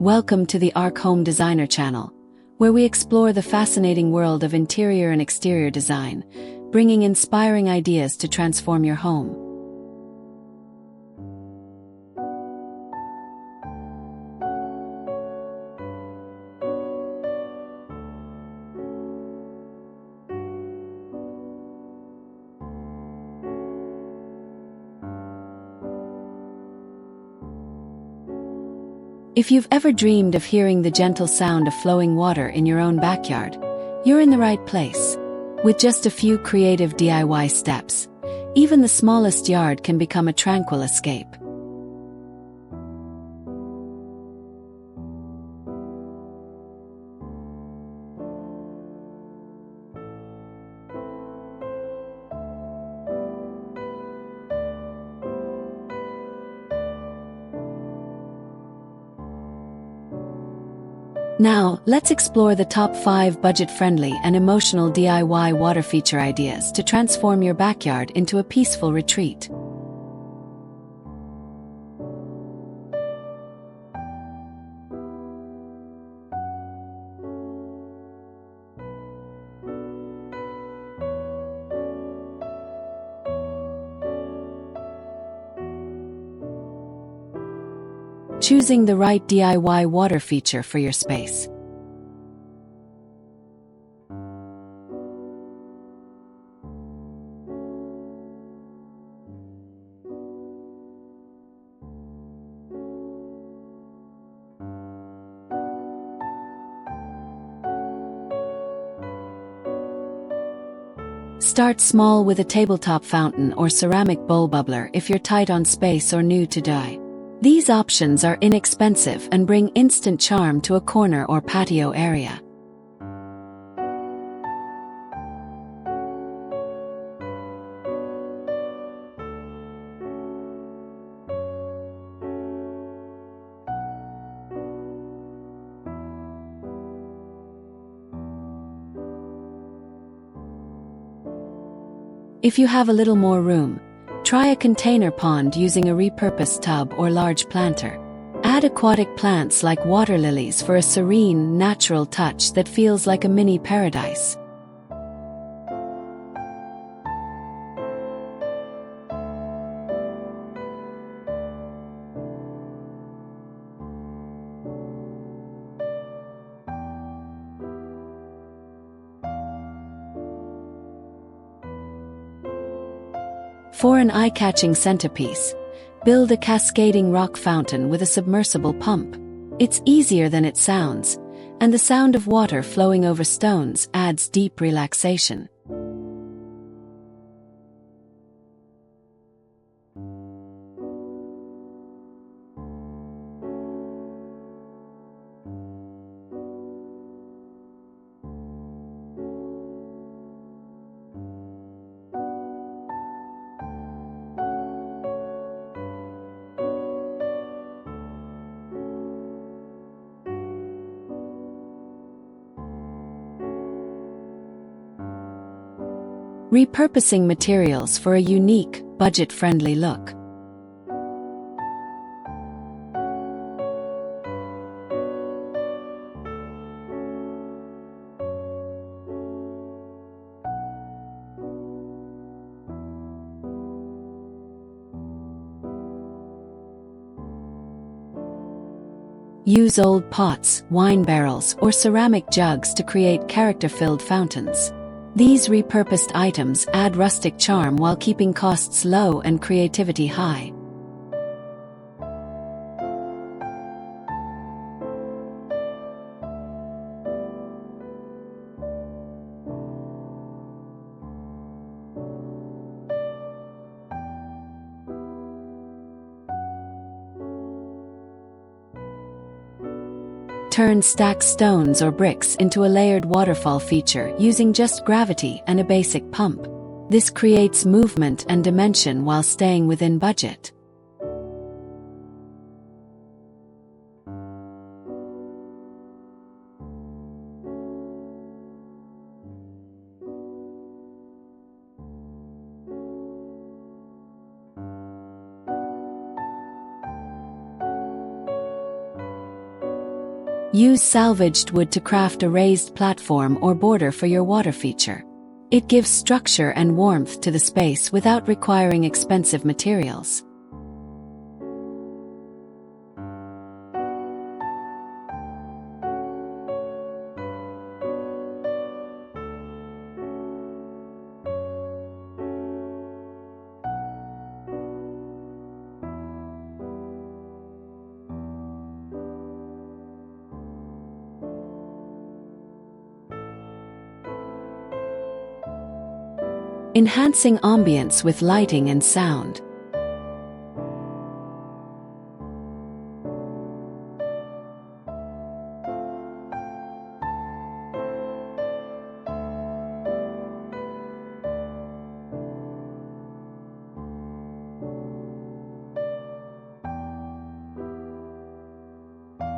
Welcome to the Arc Home Designer channel, where we explore the fascinating world of interior and exterior design, bringing inspiring ideas to transform your home. If you've ever dreamed of hearing the gentle sound of flowing water in your own backyard, you're in the right place. With just a few creative DIY steps, even the smallest yard can become a tranquil escape. Now, let's explore the top 5 budget-friendly and emotional DIY water feature ideas to transform your backyard into a peaceful retreat. Choosing the right DIY water feature for your space. Start small with a tabletop fountain or ceramic bowl bubbler if you're tight on space or new to DIY. These options are inexpensive and bring instant charm to a corner or patio area. If you have a little more room, try a container pond using a repurposed tub or large planter. Add aquatic plants like water lilies for a serene, natural touch that feels like a mini paradise. For an eye-catching centerpiece, build a cascading rock fountain with a submersible pump. It's easier than it sounds, and the sound of water flowing over stones adds deep relaxation. Repurposing materials for a unique, budget-friendly look. Use old pots, wine barrels, or ceramic jugs to create character-filled fountains. These repurposed items add rustic charm while keeping costs low and creativity high. Turn stacked stones or bricks into a layered waterfall feature using just gravity and a basic pump. This creates movement and dimension while staying within budget. Use salvaged wood to craft a raised platform or border for your water feature. It gives structure and warmth to the space without requiring expensive materials. Enhancing ambience with lighting and sound.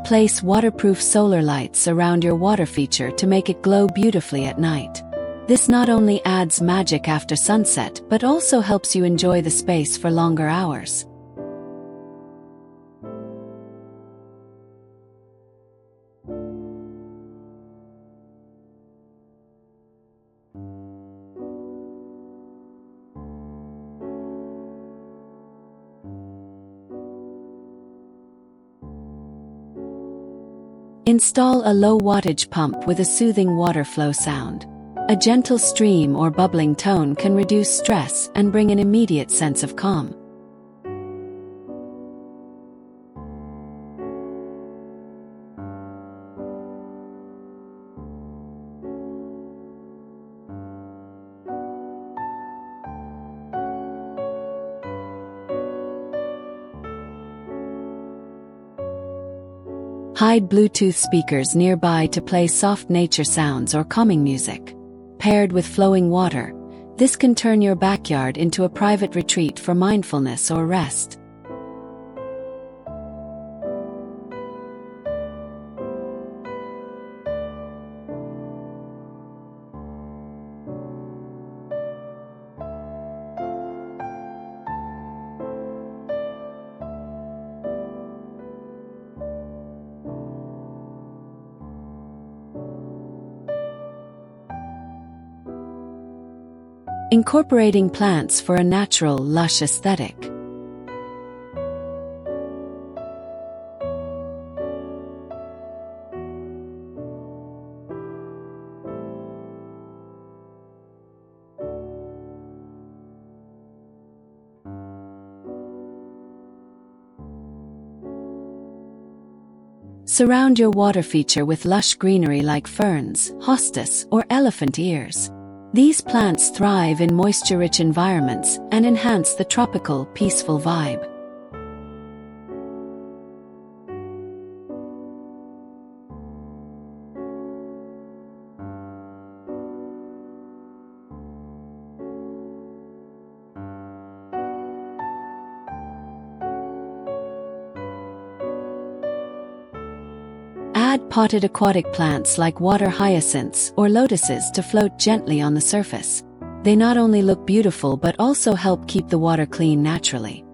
Place waterproof solar lights around your water feature to make it glow beautifully at night. This not only adds magic after sunset but also helps you enjoy the space for longer hours. Install a low-wattage pump with a soothing water flow sound. A gentle stream or bubbling tone can reduce stress and bring an immediate sense of calm. Hide Bluetooth speakers nearby to play soft nature sounds or calming music. Paired with flowing water, this can turn your backyard into a private retreat for mindfulness or rest. Incorporating plants for a natural, lush aesthetic. Surround your water feature with lush greenery like ferns, hostas, or elephant ears. These plants thrive in moisture-rich environments and enhance the tropical, peaceful vibe. Add potted aquatic plants like water hyacinths or lotuses to float gently on the surface. They not only look beautiful but also help keep the water clean naturally.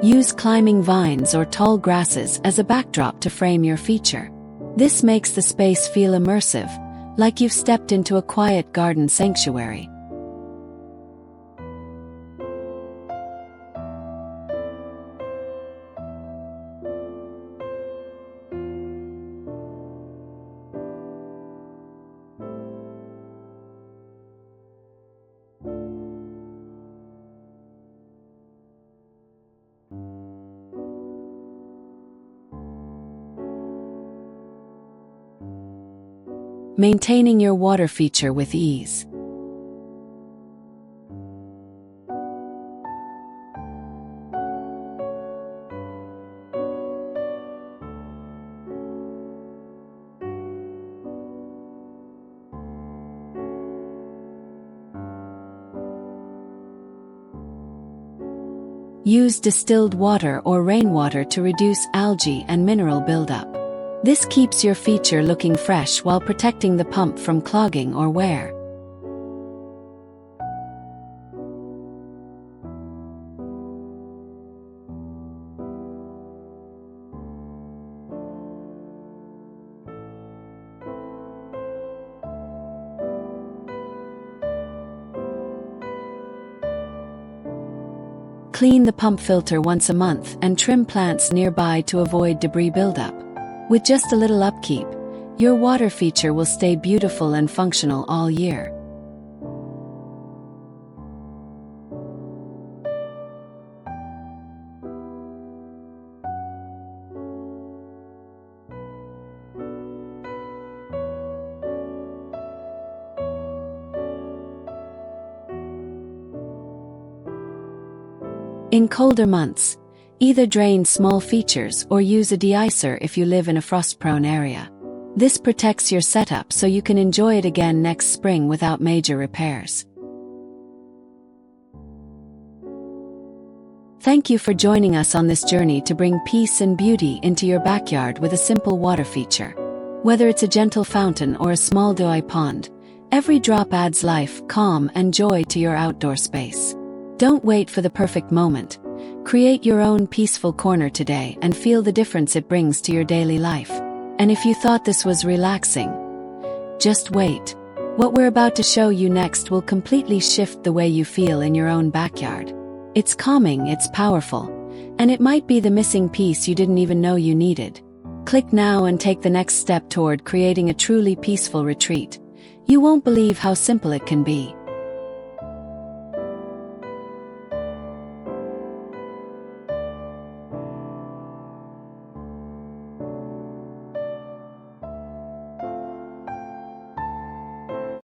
Use climbing vines or tall grasses as a backdrop to frame your feature. This makes the space feel immersive, like you've stepped into a quiet garden sanctuary. Maintaining your water feature with ease. Use distilled water or rainwater to reduce algae and mineral buildup. This keeps your feature looking fresh while protecting the pump from clogging or wear. Clean the pump filter once a month and trim plants nearby to avoid debris buildup. With just a little upkeep, your water feature will stay beautiful and functional all year. In colder months, either drain small features or use a de-icer if you live in a frost-prone area. This protects your setup so you can enjoy it again next spring without major repairs. Thank you for joining us on this journey to bring peace and beauty into your backyard with a simple water feature. Whether it's a gentle fountain or a small dry pond, every drop adds life, calm, and joy to your outdoor space. Don't wait for the perfect moment. Create your own peaceful corner today and feel the difference it brings to your daily life. And if you thought this was relaxing, just wait. What we're about to show you next will completely shift the way you feel in your own backyard. It's calming, it's powerful, and it might be the missing piece you didn't even know you needed. Click now and take the next step toward creating a truly peaceful retreat. You won't believe how simple it can be.